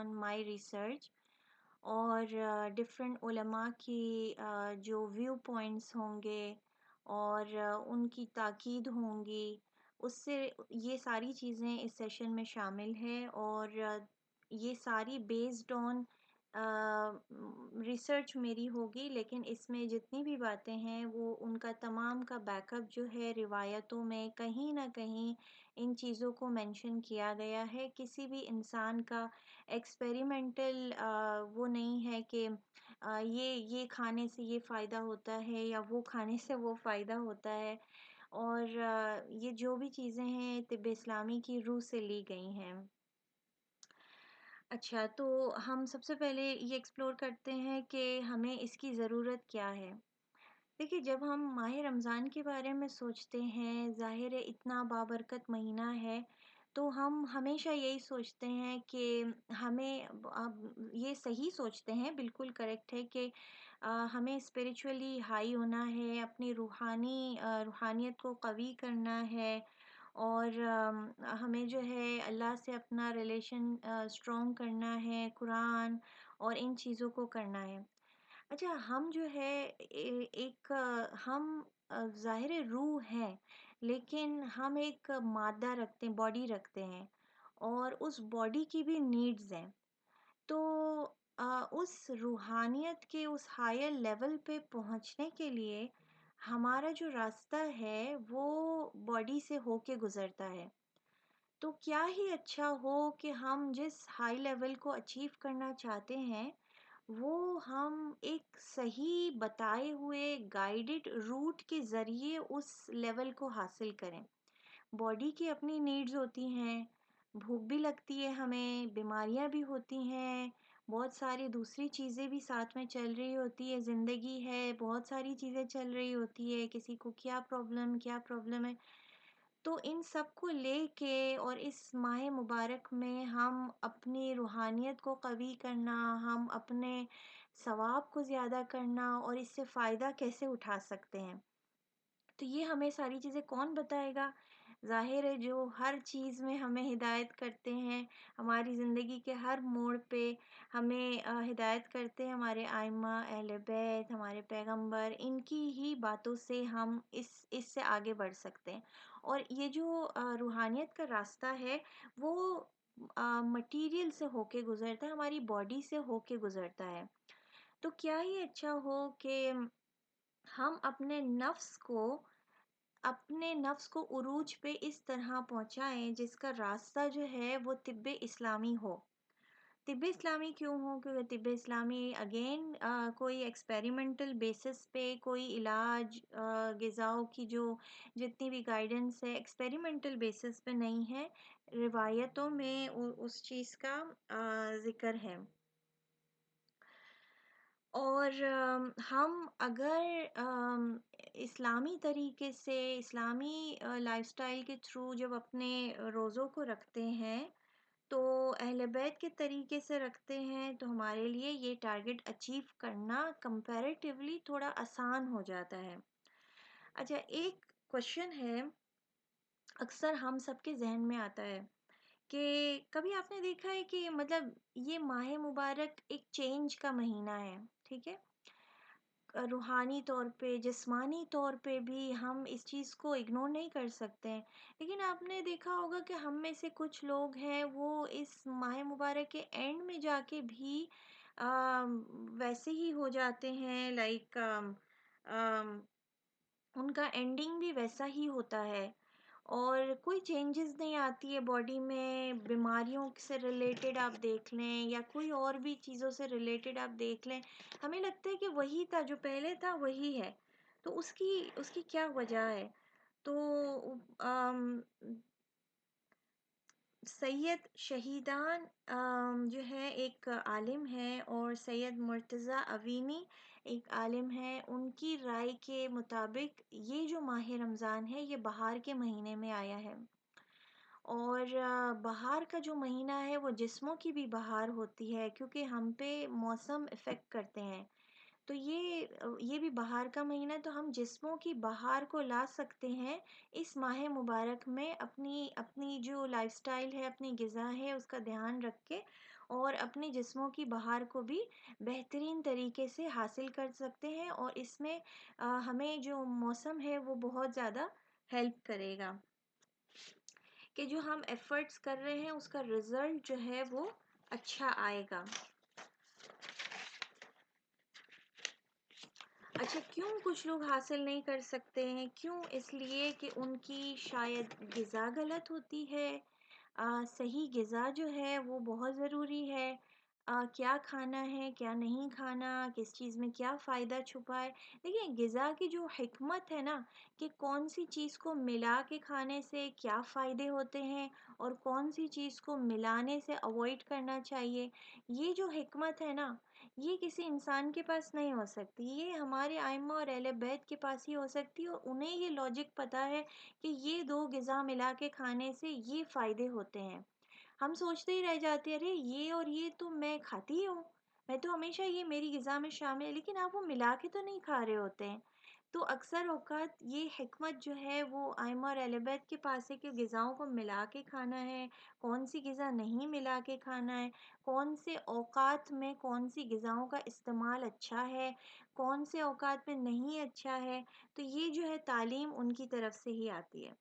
On my research और different उलमा की जो व्यू पॉइंट्स होंगे और उनकी ताकीद होंगी, उससे ये सारी चीज़ें इस सेशन में शामिल है। और ये सारी बेस्ड ऑन रिसर्च मेरी होगी, लेकिन इसमें जितनी भी बातें हैं वो उनका तमाम का बैकअप जो है रिवायतों में कहीं ना कहीं इन चीज़ों को मेंशन किया गया है। किसी भी इंसान का एक्सपेरिमेंटल वो नहीं है कि ये खाने से ये फ़ायदा होता है या वो खाने से वो फ़ायदा होता है। और ये जो भी चीज़ें हैं तिब्ब इस्लामी की रूह से ली गई हैं। अच्छा, तो हम सबसे पहले ये एक्सप्लोर करते हैं कि हमें इसकी ज़रूरत क्या है। देखिए, जब हम माह रमज़ान के बारे में सोचते हैं, ज़ाहिर है इतना बाबरकत महीना है, तो हम हमेशा यही सोचते हैं कि हमें अब ये सही सोचते हैं, बिल्कुल करेक्ट है कि हमें स्पिरिचुअली हाई होना है, अपनी रूहानियत को क़वी करना है और हमें जो है अल्लाह से अपना रिलेशन स्ट्रॉन्ग करना है, कुरान और इन चीज़ों को करना है। अच्छा, हम जो है एक हम ज़ाहिर है रूह है, लेकिन हम एक मादा रखते हैं, बॉडी रखते हैं और उस बॉडी की भी नीड्स हैं। तो उस रूहानियत के उस हायर लेवल पे पहुंचने के लिए हमारा जो रास्ता है वो बॉडी से होके गुजरता है। तो क्या ही अच्छा हो कि हम जिस हाई लेवल को अचीव करना चाहते हैं वो हम एक सही बताए हुए गाइडेड रूट के ज़रिए उस लेवल को हासिल करें। बॉडी की अपनी नीड्स होती हैं, भूख भी लगती है हमें, बीमारियां भी होती हैं, बहुत सारी दूसरी चीज़ें भी साथ में चल रही होती है, ज़िंदगी है, बहुत सारी चीज़ें चल रही होती है, किसी को क्या प्रॉब्लम है। तो इन सब को लेके और इस माह मुबारक में हम अपनी रूहानियत को क़वी करना, हम अपने सवाब को ज़्यादा करना और इससे फ़ायदा कैसे उठा सकते हैं, तो ये हमें सारी चीज़ें कौन बताएगा? ज़ाहिर है जो हर चीज़ में हमें हिदायत करते हैं, हमारी ज़िंदगी के हर मोड़ पे हमें हिदायत करते हैं हमारे आइम्मा, अहले बैत, हमारे पैगंबर, इनकी ही बातों से हम इससे आगे बढ़ सकते हैं। और ये जो रूहानियत का रास्ता है वो मटीरियल से होके गुज़रता है, हमारी बॉडी से होके गुज़रता है। तो क्या ही अच्छा हो कि हम अपने नफ्स को उरूज पे इस तरह पहुंचाएं जिसका रास्ता जो है वो तिब्ब इस्लामी हो। तिब्ब इस्लामी क्यों हो? क्योंकि तिब्ब इस्लामी अगेन कोई एक्सपेरिमेंटल बेसिस पे कोई इलाज ग़िज़ाओं की जो जितनी भी गाइडेंस है एक्सपेरिमेंटल बेसिस पे नहीं है, रिवायतों में उस चीज़ का ज़िक्र है। और हम अगर इस्लामी तरीके से इस्लामी लाइफस्टाइल के थ्रू जब अपने रोज़ों को रखते हैं तो अहले बैत के तरीके से रखते हैं तो हमारे लिए ये टारगेट अचीव करना कंपैरेटिवली थोड़ा आसान हो जाता है। अच्छा, एक क्वेश्चन है अक्सर हम सबके जहन में आता है कि कभी आपने देखा है कि मतलब ये माह मुबारक एक चेंज का महीना है, ठीक है? रूहानी तौर पे, जिस्मानी तौर पे भी हम इस चीज़ को इग्नोर नहीं कर सकते हैं। लेकिन आपने देखा होगा कि हम में से कुछ लोग हैं वो इस माह मुबारक के एंड में जाके भी वैसे ही हो जाते हैं, लाइक उनका एंडिंग भी वैसा ही होता है और कोई चेंजेस नहीं आती है बॉडी में। बीमारियों से रिलेटेड आप देख लें या कोई और भी चीज़ों से रिलेटेड आप देख लें, हमें लगता है कि वही था जो पहले था वही है। तो उसकी उसकी क्या वजह है? तो अम, सैयद शहीदान जो है एक आलिम है और सैयद मुर्तज़ा अवीनी एक आलिम है, उनकी राय के मुताबिक ये जो माह रमज़ान है ये बहार के महीने में आया है। और बहार का जो महीना है वो जिस्मों की भी बहार होती है क्योंकि हम पे मौसम इफ़ेक्ट करते हैं। तो ये भी बहार का महीना है, तो हम जिस्मों की बहार को ला सकते हैं इस माह मुबारक में अपनी अपनी जो लाइफस्टाइल है, अपनी ग़िज़ा है उसका ध्यान रख के اور اپنے جسموں کی بہار کو بھی بہترین طریقے سے حاصل کر سکتے ہیں، اور اس میں ہمیں جو موسم ہے وہ بہت زیادہ ہیلپ کرے گا کہ جو ہم ایفرٹس کر رہے ہیں اس کا رزلٹ جو ہے وہ اچھا آئے گا۔ اچھا، کیوں کچھ لوگ حاصل نہیں کر سکتے ہیں؟ کیوں؟ اس لیے کہ ان کی شاید غذا غلط ہوتی ہے۔ صحیح غذا جو ہے وہ بہت ضروری ہے۔ کیا کھانا ہے، کیا نہیں کھانا، کس چیز میں کیا فائدہ چھپا ہے۔ دیکھیں، غذا کی جو حکمت ہے نا، کہ کون سی چیز کو ملا کے کھانے سے کیا فائدے ہوتے ہیں اور کون سی چیز کو ملانے سے اوائڈ کرنا چاہیے، یہ جو حکمت ہے نا، یہ کسی انسان کے پاس نہیں ہو سکتی، یہ ہمارے ائمہ اور اہل بیت کے پاس ہی ہو سکتی ہے، اور انہیں یہ لاجک پتہ ہے کہ یہ دو غذا ملا کے کھانے سے یہ فائدے ہوتے ہیں۔ ہم سوچتے ہی رہ جاتے ہیں، ارے یہ اور یہ تو میں کھاتی ہی ہوں، میں تو ہمیشہ یہ میری غذا میں شامل ہے، لیکن آپ وہ ملا کے تو نہیں کھا رہے ہوتے ہیں۔ تو اکثر اوقات یہ حکمت جو ہے وہ ائمہ اور اہل بیت کے پاس ہے کہ غذاؤں کو ملا کے کھانا ہے، کون سی غذا نہیں ملا کے کھانا ہے، کون سے اوقات میں کون سی غذاؤں کا استعمال اچھا ہے، کون سے اوقات میں نہیں اچھا ہے۔ تو یہ جو ہے تعلیم ان کی طرف سے ہی آتی ہے۔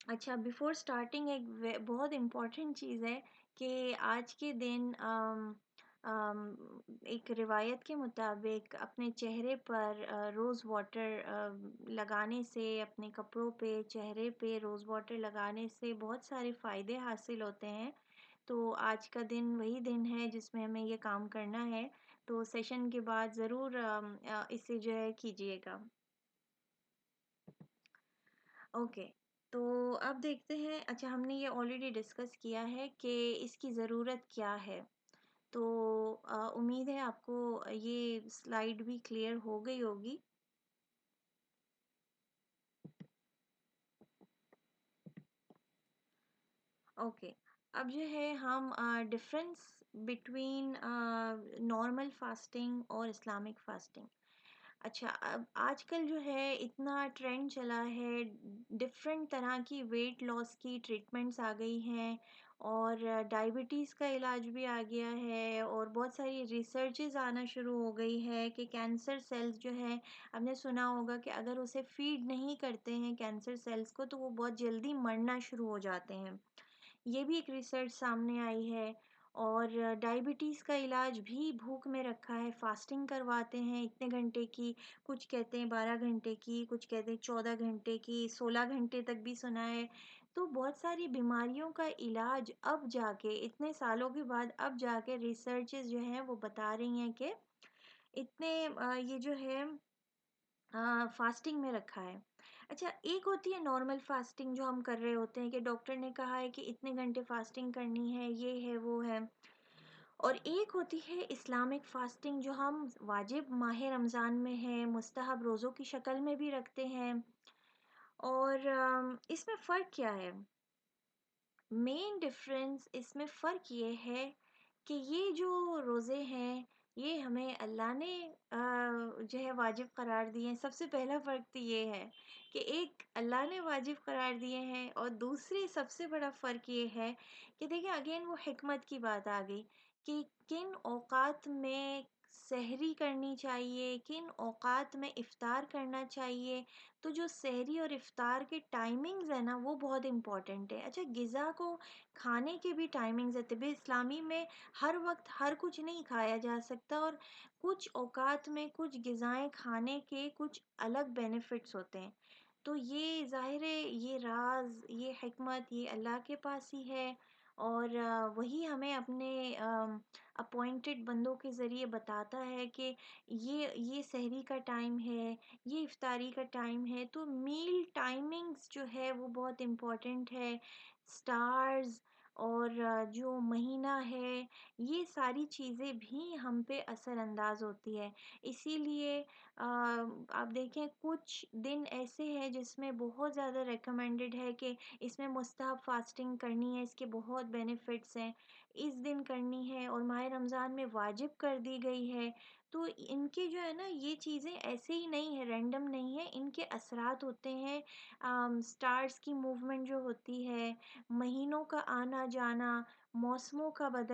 اچھا، بیفور اسٹارٹنگ ایک بہت امپورٹنٹ چیز ہے کہ آج کے دن ایک روایت کے مطابق اپنے چہرے پر روز واٹر لگانے سے، اپنے کپڑوں پہ، چہرے پہ روز واٹر لگانے سے بہت سارے فائدے حاصل ہوتے ہیں۔ تو آج کا دن وہی دن ہے جس میں ہمیں یہ کام کرنا ہے، تو سیشن کے بعد ضرور اسے جو ہے کیجیے گا۔ اوکے، تو اب دیکھتے ہیں۔ اچھا، ہم نے یہ آلریڈی ڈسکس کیا ہے کہ اس کی ضرورت کیا ہے، تو امید ہے آپ کو یہ سلائیڈ بھی کلیئر ہو گئی ہوگی۔ اوکے، اب جو ہے ہم ڈفرینس بٹوین نارمل فاسٹنگ اور اسلامک فاسٹنگ۔ اچھا، اب آج کل جو ہے اتنا ٹرینڈ چلا ہے، ڈفرینٹ طرح کی ویٹ لاس کی ٹریٹمنٹس آ گئی ہیں، اور ڈائبٹیز کا علاج بھی آ گیا ہے، اور بہت ساری ریسرچز آنا شروع ہو گئی ہے کہ کینسر سیلز جو ہے، آپ نے سنا ہوگا کہ اگر اسے فیڈ نہیں کرتے ہیں کینسر سیلز کو تو وہ بہت جلدی مرنا شروع ہو جاتے ہیں۔ یہ بھی ایک ریسرچ سامنے آئی ہے۔ اور ڈائبٹیز کا علاج بھی بھوک میں رکھا ہے، فاسٹنگ کرواتے ہیں اتنے گھنٹے کی، کچھ کہتے ہیں 12 گھنٹے کی، کچھ کہتے ہیں 14 گھنٹے کی، 16 گھنٹے تک بھی سنا ہے۔ تو بہت ساری بیماریوں کا علاج اب جا کے، اتنے سالوں کے بعد اب جا کے ریسرچز جو ہیں وہ بتا رہی ہیں کہ اتنے یہ جو ہے فاسٹنگ میں رکھا ہے۔ اچھا، ایک ہوتی ہے نارمل فاسٹنگ جو ہم کر رہے ہوتے ہیں کہ ڈاکٹر نے کہا ہے کہ اتنے گھنٹے فاسٹنگ کرنی ہے، یہ ہے وہ ہے، اور ایک ہوتی ہے اسلامک فاسٹنگ جو ہم واجب ماہ رمضان میں ہے، مستحب روزوں کی شکل میں بھی رکھتے ہیں۔ اور اس میں فرق کیا ہے؟ مین ڈفرینس اس میں فرق یہ ہے کہ یہ جو روزے ہیں یہ ہمیں اللہ نے جو ہے واجب قرار دیے ہیں۔ سب سے پہلا فرق تو یہ ہے کہ ایک اللہ نے واجب قرار دیے ہیں، اور دوسری سب سے بڑا فرق یہ ہے کہ دیکھیں اگین وہ حکمت کی بات آ گئی کہ کن اوقات میں سحری کرنی چاہیے، کن اوقات میں افطار کرنا چاہیے۔ تو جو سحری اور افطار کے ٹائمنگز ہیں نا وہ بہت امپورٹنٹ ہے۔ اچھا، غذا کو کھانے کے بھی ٹائمنگز ہے، طب اسلامی میں ہر وقت ہر کچھ نہیں کھایا جا سکتا، اور کچھ اوقات میں کچھ غذائیں کھانے کے کچھ الگ بینیفٹس ہوتے ہیں۔ تو یہ ظاہر ہے، یہ راز، یہ حکمت یہ اللہ کے پاس ہی ہے، اور وہی ہمیں اپنے اپوائنٹڈ بندوں کے ذریعے بتاتا ہے کہ یہ سحری کا ٹائم ہے، یہ افطاری کا ٹائم ہے۔ تو میل ٹائمنگز جو ہے وہ بہت امپورٹنٹ ہے۔ سٹارز اور جو مہینہ ہے، یہ ساری چیزیں بھی ہم پہ اثر انداز ہوتی ہے۔ اسی لیے آپ دیکھیں کچھ دن ایسے ہیں جس میں بہت زیادہ ریکمینڈڈ ہے کہ اس میں مستحب فاسٹنگ کرنی ہے، اس کے بہت بینیفٹس ہیں، اس دن کرنی ہے، اور ماہ رمضان میں واجب کر دی گئی ہے۔ तो इनके जो है ना ये चीज़ें ऐसे ही नहीं है, रैंडम नहीं है, इनके असरात होते हैं। स्टार्स की मूवमेंट जो होती है, महीनों का आना-जाना, मौसमों का बदलना,